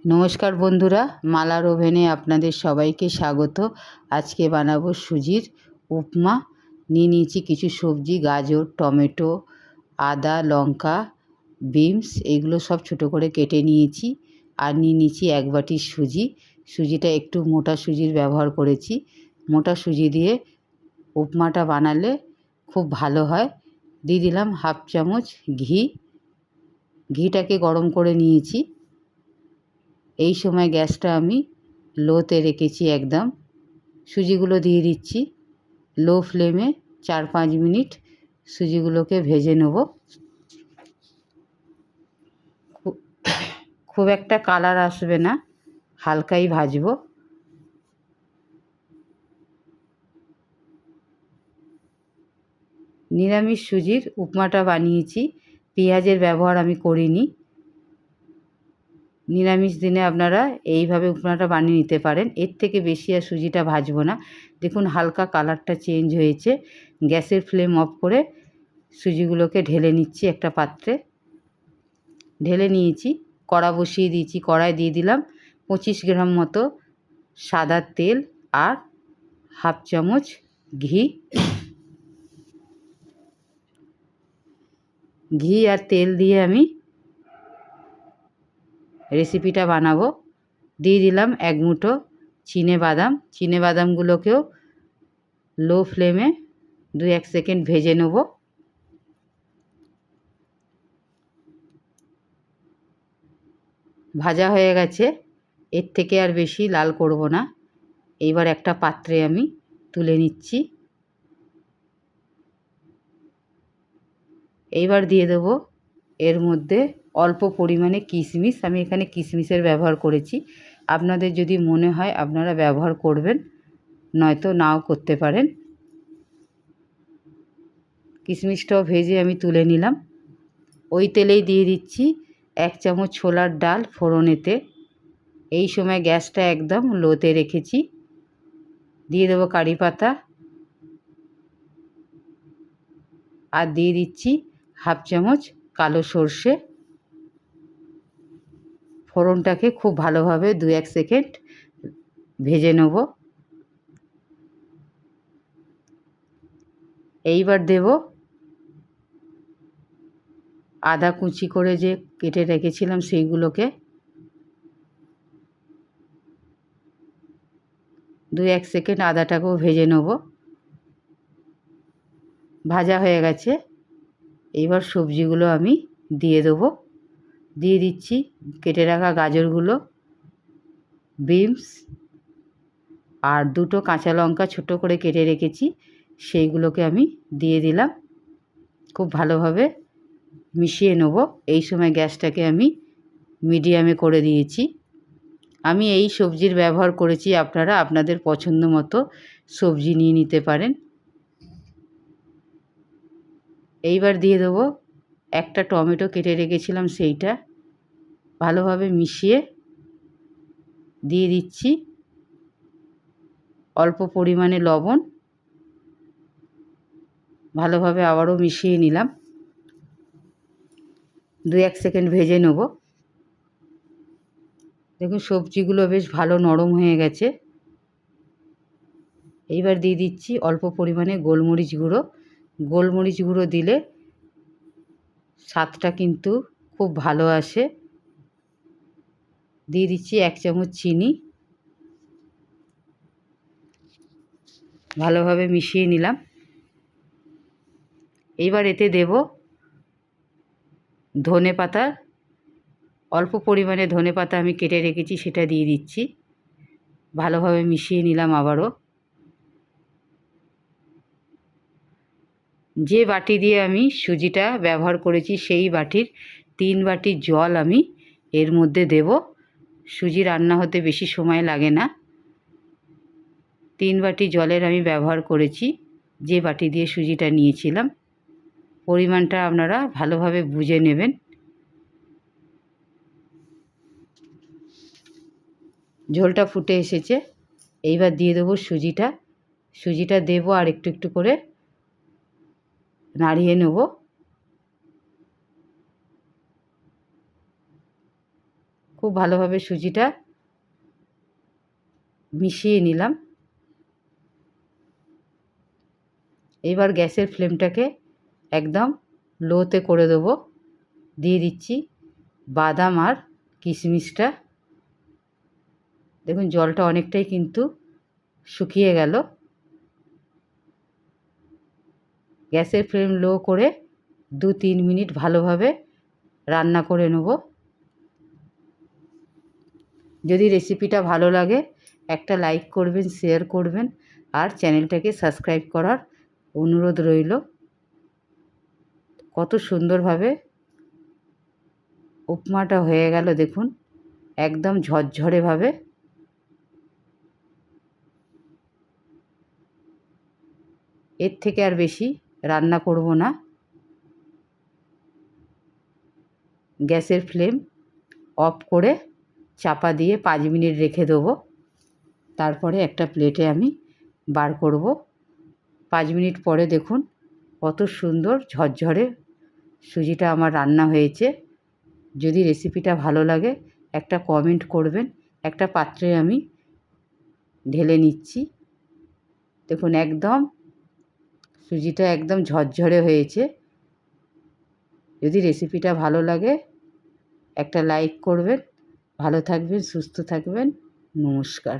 নমস্কার বন্ধুরা, মালার ওভেনে আপনাদের সবাইকে স্বাগত। আজকে বানাবো সুজির উপমা। নিয়ে নিয়েছি কিছু সবজি, গাজর, টমেটো, আদা, লঙ্কা, বিনস, এগুলো সব ছোটো করে কেটে নিয়েছি। আর নিয়ে নিয়েছি 1 বাটি সুজি। সুজিটা একটু মোটা সুজির ব্যবহার করেছি। মোটা সুজি দিয়ে উপমাটা বানালে খুব ভালো হয়। দিয়ে দিলাম 1/2 চামচ ঘি। ঘিটাকে গরম করে নিয়েছি। এই সময় গ্যাসটা আমি লোতে রেখেছি একদম। সুজিগুলো দিয়ে দিচ্ছি। লো ফ্লেমে 4-5 মিনিট সুজিগুলোকে ভেজে নেব। খুব একটা কালার আসবে না, হালকাই ভাজবো। নিরামিষ সুজির উপমাটা বানিয়েছি, পেঁয়াজের ব্যবহার আমি করিনি। নিরামিষ দিনে আপনারা এইভাবে উপমাটা বানিয়ে নিতে পারেন। এর থেকে বেশি আর সুজিটা ভাজবো না। দেখুন হালকা কালারটা চেঞ্জ হয়েছে। গ্যাসের ফ্লেম অফ করে সুজিগুলোকে ঢেলে নিচ্ছি একটা পাত্রে। ঢেলে নিয়েছি। কড়া বসিয়ে দিয়েছি। কড়ায় দিয়ে দিলাম 25 গ্রাম মতো সাদা তেল আর 1/2 চামচ ঘি। ঘি আর তেল দিয়ে আমি রেসিপিটা বানাবো। দিয়ে দিলাম 1 মুঠো চিনেবাদাম। চিনেবাদামগুলোকেও লো ফ্লেমে 2-1 সেকেন্ড ভেজে নেব। ভাজা হয়ে গেছে, এর থেকে আর বেশি লাল করব না। এইবার একটা পাত্রে আমি তুলে নিচ্ছি। এইবার দিয়ে দেব এর মধ্যে অল্প পরিমাণে কিশমিশ। আমি এখানে কিশমিশের ব্যবহার করেছি। আপনাদের যদি মনে হয় আপনারা ব্যবহার করবেন, নয়তো নাও করতে পারেন। কিশমিশটাও ভেজে আমি তুলে নিলাম। ওই তেলেই দিয়ে দিচ্ছি 1 চামচ ছোলার ডাল ফোড়নেতে। এই সময় গ্যাসটা একদম লোতে রেখেছি। দিয়ে দেবো কারি পাতা আর দিয়ে দিচ্ছি 1/2 চামচ কালো সর্ষে। ফোড়নটাকে খুব ভালোভাবে 2-1 সেকেন্ড ভেজে নেব। এইবার দেব আদা কুচি করে যে কেটে রেখেছিলাম সেইগুলোকে। 2-1 সেকেন্ড আদাটাকেও ভেজে নেব। ভাজা হয়ে গেছে। এইবার সবজিগুলো আমি দিয়ে দেবো। দিয়ে দিচ্ছি কেটে রাখা গাজরগুলো, বিনস আর 2টো কাঁচা লঙ্কা ছোটো করে কেটে রেখেছি, সেইগুলোকে আমি দিয়ে দিলাম। খুব ভালোভাবে মিশিয়ে নেব। এই সময় গ্যাসটাকে আমি মিডিয়ামে করে দিয়েছি। আমি এই সবজির ব্যবহার করেছি, আপনারা আপনাদের পছন্দ মতো সবজি নিয়ে নিতে পারেন। এইবার দিয়ে দেবো একটা টমেটো কেটে রেখেছিলাম, সেইটা ভালোভাবে মিশিয়ে দিয়ে দিচ্ছি অল্প পরিমাণে লবণ। ভালোভাবে আবারও মিশিয়ে নিলাম। 2-1 সেকেন্ড ভেজে নেব। দেখুন সবজিগুলো বেশ ভালো নরম হয়ে গেছে। এইবার দিয়ে দিচ্ছি অল্প পরিমাণে গোলমরিচ গুঁড়ো। গোলমরিচ গুঁড়ো দিলে স্বাদটা কিন্তু খুব ভালো আসে। দিয়ে দিচ্ছি 1 চামচ চিনি। ভালোভাবে মিশিয়ে নিলাম। এইবার এতে দেব ধনেপাতা। অল্প পরিমাণে ধনেপাতা আমি কেটে রেখেছি, সেটা দিয়ে দিচ্ছি। ভালোভাবে মিশিয়ে নিলাম আবারও। যে বাটি দিয়ে আমি সুজিটা ব্যবহার করেছি সেই বাটির 3 বাটি জল আমি এর মধ্যে দেব। সুজি রান্না হতে বেশি সময় লাগে না। 3 বাটি জলের আমি ব্যবহার করেছি, যে বাটি দিয়ে সুজিটা নিয়েছিলাম। পরিমাণটা আপনারা ভালোভাবে বুঝে নেবেন। ঝোলটা ফুটে এসেছে। এইবার দিয়ে দেবো সুজিটা। সুজিটা দেবো আর একটু একটু করে নাড়িয়ে নেব। খুব ভালোভাবে সুজিটা মিশিয়ে নিলাম। এবার গ্যাসের ফ্লেমটাকে একদম লোতে করে দেবো। দিয়ে দিচ্ছি বাদাম আর কিশমিশটা। দেখুন জলটা অনেকটাই কিন্তু শুকিয়ে গেল। গ্যাসের ফ্লেম লো করে 2-3 মিনিট ভালোভাবে রান্না করে নেব। যদি রেসিপিটা ভালো লাগে একটা লাইক করবেন, শেয়ার করবেন আর চ্যানেলটাকে সাবস্ক্রাইব করার অনুরোধ রইল। কত সুন্দরভাবে উপমাটা হয়ে গেল দেখুন, একদম ঝরঝরেভাবে। এর থেকে আর বেশি রান্না করব না। গ্যাসের ফ্লেম অফ করে চাপা দিয়ে 5 মিনিট রেখে দেবো। তারপরে একটা প্লেটে আমি বার করব। 5 মিনিট পরে দেখুন কত সুন্দর ঝরঝরে সুজিটা আমার রান্না হয়েছে। যদি রেসিপিটা ভালো লাগে একটা কমেন্ট করবেন। একটা পাত্রে আমি ঢেলে নিচ্ছি। দেখুন একদম সুজিটা একদম ঝরঝরে হয়েছে। যদি রেসিপিটা ভালো লাগে একটা লাইক করবেন। ভালো থাকবেন, সুস্থ থাকবেন। নমস্কার।